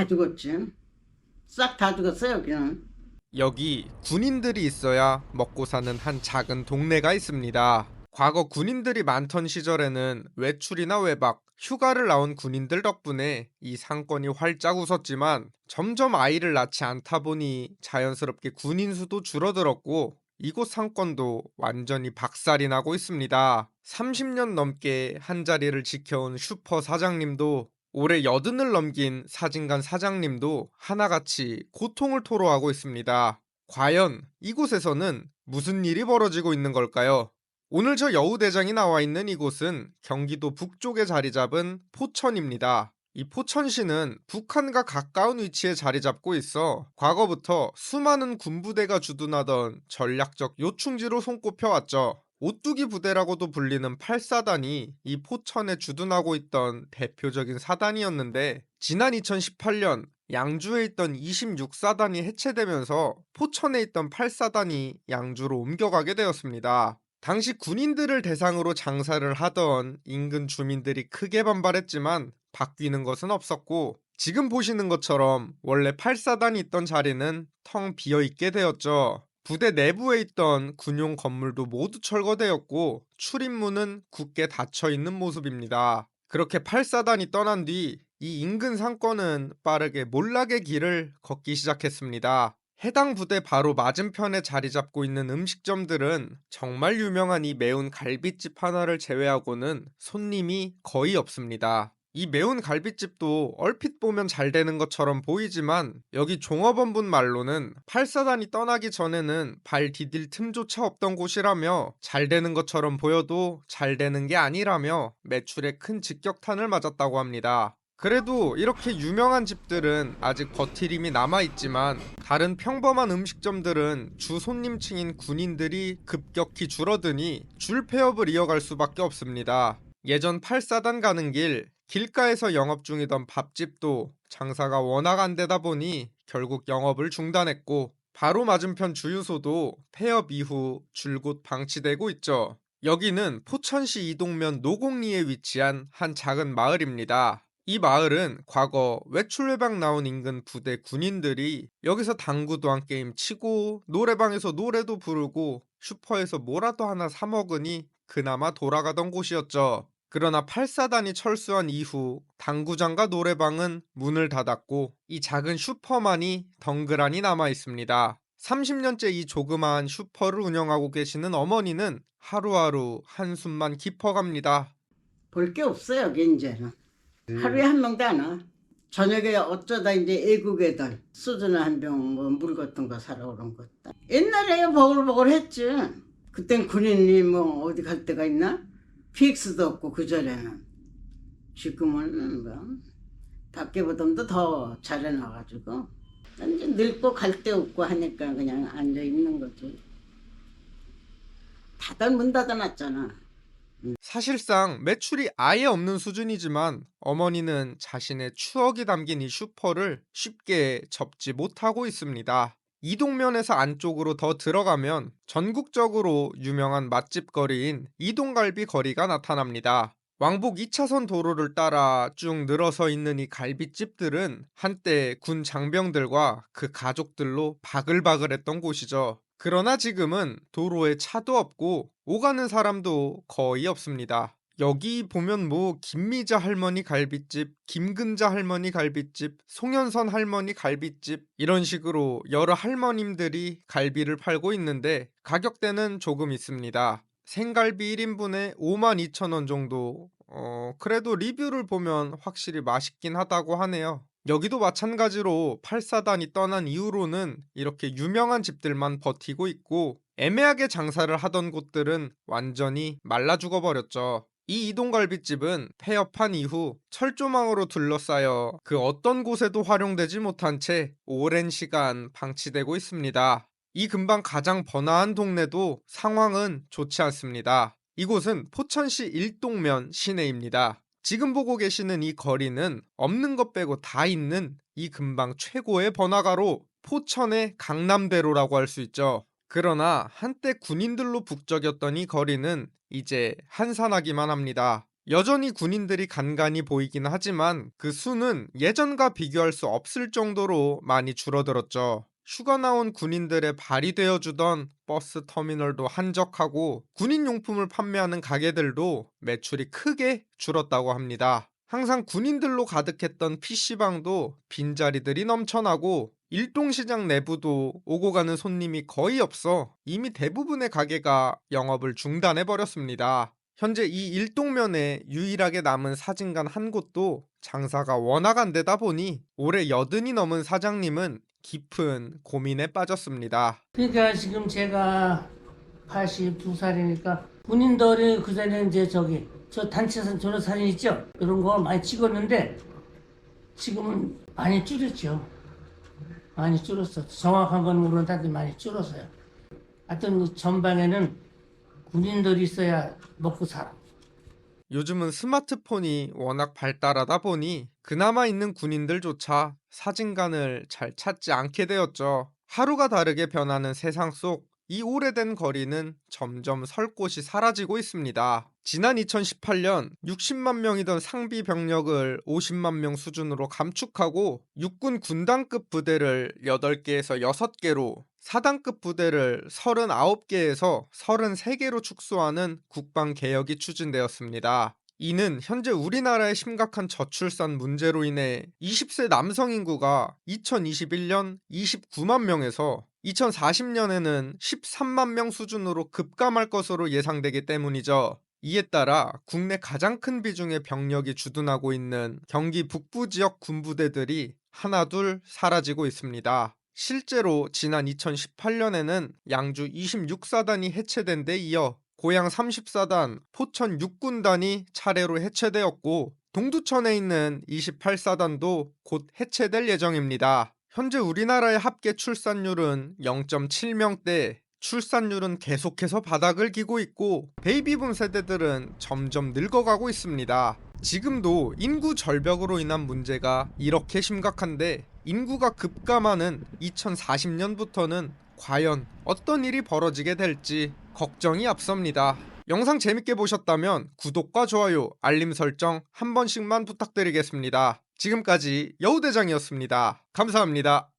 다 죽었지. 싹 다 죽었어요, 여기는. 여기 군인들이 있어야 먹고 사는 한 작은 동네가 있습니다. 과거 군인들이 많던 시절에는 외출이나 외박, 휴가를 나온 군인들 덕분에 이 상권이 활짝 웃었지만 점점 아이를 낳지 않다 보니 자연스럽게 군인 수도 줄어들었고 이곳 상권도 완전히 박살이 나고 있습니다. 30년 넘게 한 자리를 지켜온 슈퍼 사장님도 올해 80을 넘긴 사진관 사장님도 하나같이 고통을 토로하고 있습니다. 과연 이곳에서는 무슨 일이 벌어지고 있는 걸까요? 오늘 저 여우대장이 나와 있는 이곳은 경기도 북쪽에 자리 잡은 포천입니다. 이 포천시는 북한과 가까운 위치에 자리 잡고 있어 과거부터 수많은 군부대가 주둔하던 전략적 요충지로 손꼽혀왔죠. 오뚜기 부대라고도 불리는 8사단이 이 포천에 주둔하고 있던 대표적인 사단이었는데 지난 2018년 양주에 있던 26사단이 해체되면서 포천에 있던 8사단이 양주로 옮겨가게 되었습니다. 당시 군인들을 대상으로 장사를 하던 인근 주민들이 크게 반발했지만 바뀌는 것은 없었고 지금 보시는 것처럼 원래 8사단이 있던 자리는 텅 비어 있게 되었죠. 부대 내부에 있던 군용 건물도 모두 철거되었고 출입문은 굳게 닫혀 있는 모습입니다. 그렇게 8사단이 떠난 뒤 이 인근 상권은 빠르게 몰락의 길을 걷기 시작했습니다. 해당 부대 바로 맞은편에 자리 잡고 있는 음식점들은 정말 유명한 이 매운 갈빗집 하나를 제외하고는 손님이 거의 없습니다. 이 매운 갈빗집도 얼핏 보면 잘 되는 것처럼 보이지만 여기 종업원분 말로는 8사단이 떠나기 전에는 발 디딜 틈조차 없던 곳이라며 잘 되는 것처럼 보여도 잘 되는 게 아니라며 매출에 큰 직격탄을 맞았다고 합니다. 그래도 이렇게 유명한 집들은 아직 버틸 힘이 남아있지만 다른 평범한 음식점들은 주 손님층인 군인들이 급격히 줄어드니 줄 폐업을 이어갈 수밖에 없습니다. 예전 8사단 가는 길가에서 영업 중이던 밥집도 장사가 워낙 안 되다 보니 결국 영업을 중단했고 바로 맞은편 주유소도 폐업 이후 줄곧 방치되고 있죠. 여기는 포천시 이동면 노곡리에 위치한 한 작은 마을입니다. 이 마을은 과거 외출외박 나온 인근 부대 군인들이 여기서 당구도 한 게임 치고 노래방에서 노래도 부르고 슈퍼에서 뭐라도 하나 사 먹으니 그나마 돌아가던 곳이었죠. 그러나 8사단이 철수한 이후 당구장과 노래방은 문을 닫았고 이 작은 슈퍼만이 덩그러니 남아 있습니다. 30년째 이 조그마한 슈퍼를 운영하고 계시는 어머니는 하루하루 한숨만 깊어갑니다. 볼 게 없어요, 여기 이제는. 하루에 한 명도 안 와. 저녁에 어쩌다 이제 애국애들 소주나 한 병 뭐 물 같은 거 사러 오는 것. 옛날에 버글버글 했지. 그땐 군인이 뭐 어디 갈 데가 있나? PX도 없고 그 전에는. 지금은 뭐 밖에보다도 더 잘해놔가지고 이제 늙고 갈 데 없고 하니까 그냥 앉아 있는 거지. 다들 문 닫아놨잖아. 사실상 매출이 아예 없는 수준이지만 어머니는 자신의 추억이 담긴 이 슈퍼를 쉽게 접지 못하고 있습니다. 이동면에서 안쪽으로 더 들어가면 전국적으로 유명한 맛집 거리인 이동갈비 거리가 나타납니다. 왕복 2차선 도로를 따라 쭉 늘어서 있는 이 갈비집들은 한때 군 장병들과 그 가족들로 바글바글했던 곳이죠. 그러나 지금은 도로에 차도 없고 오가는 사람도 거의 없습니다. 여기 보면 뭐 김미자 할머니 갈비집, 김근자 할머니 갈비집, 송현선 할머니 갈비집 이런 식으로 여러 할머님들이 갈비를 팔고 있는데 가격대는 조금 있습니다. 생갈비 1인분에 52,000원 정도. 그래도 리뷰를 보면 확실히 맛있긴 하다고 하네요. 여기도 마찬가지로 8사단이 떠난 이후로는 이렇게 유명한 집들만 버티고 있고 애매하게 장사를 하던 곳들은 완전히 말라 죽어버렸죠. 이 이동갈비집은 폐업한 이후 철조망으로 둘러싸여 그 어떤 곳에도 활용되지 못한 채 오랜 시간 방치되고 있습니다. 이 근방 가장 번화한 동네도 상황은 좋지 않습니다. 이곳은 포천시 일동면 시내입니다. 지금 보고 계시는 이 거리는 없는 것 빼고 다 있는 이 근방 최고의 번화가로 포천의 강남대로라고 할 수 있죠. 그러나 한때 군인들로 북적였던 이 거리는 이제 한산하기만 합니다. 여전히 군인들이 간간히 보이긴 하지만 그 수는 예전과 비교할 수 없을 정도로 많이 줄어들었죠. 휴가 나온 군인들의 발이 되어주던 버스 터미널도 한적하고 군인 용품을 판매하는 가게들도 매출이 크게 줄었다고 합니다. 항상 군인들로 가득했던 PC방도 빈자리들이 넘쳐나고 일동시장 내부도 오고 가는 손님이 거의 없어 이미 대부분의 가게가 영업을 중단해버렸습니다. 현재 이 일동면에 유일하게 남은 사진관 한 곳도 장사가 워낙 안 되다 보니 올해 80이 넘은 사장님은 깊은 고민에 빠졌습니다. 그러니까 지금 제가 82살이니까 군인들이 그 전에 이제 저 단체 저런 사진 있죠? 이런 거 많이 찍었는데 지금은 많이 줄였죠. 많이 줄었어. 정확한 건 모르는데 많이 줄었어요. 하여튼 전방에는 군인들이 있어야 먹고 살아. 요즘은 스마트폰이 워낙 발달하다 보니 그나마 있는 군인들조차 사진관을 잘 찾지 않게 되었죠. 하루가 다르게 변하는 세상 속 이 오래된 거리는 점점 설 곳이 사라지고 있습니다. 지난 2018년 60만 명이던 상비 병력을 50만 명 수준으로 감축하고 육군 군단급 부대를 8개에서 6개로, 사단급 부대를 39개에서 33개로 축소하는 국방개혁이 추진되었습니다. 이는 현재 우리나라의 심각한 저출산 문제로 인해 20세 남성 인구가 2021년 29만 명에서 2040년에는 13만 명 수준으로 급감할 것으로 예상되기 때문이죠. 이에 따라 국내 가장 큰 비중의 병력이 주둔하고 있는 경기 북부 지역 군부대들이 하나둘 사라지고 있습니다. 실제로 지난 2018년에는 양주 26사단이 해체된 데 이어 고양 30사단, 포천 6군단이 차례로 해체되었고 동두천에 있는 28사단도 곧 해체될 예정입니다. 현재 우리나라의 합계 출산율은 0.7명대, 출산율은 계속해서 바닥을 기고 있고 베이비붐 세대들은 점점 늙어가고 있습니다. 지금도 인구 절벽으로 인한 문제가 이렇게 심각한데 인구가 급감하는 2040년부터는 과연 어떤 일이 벌어지게 될지 걱정이 앞섭니다. 영상 재밌게 보셨다면 구독과 좋아요, 알림 설정 한 번씩만 부탁드리겠습니다. 지금까지 여우대장이었습니다. 감사합니다.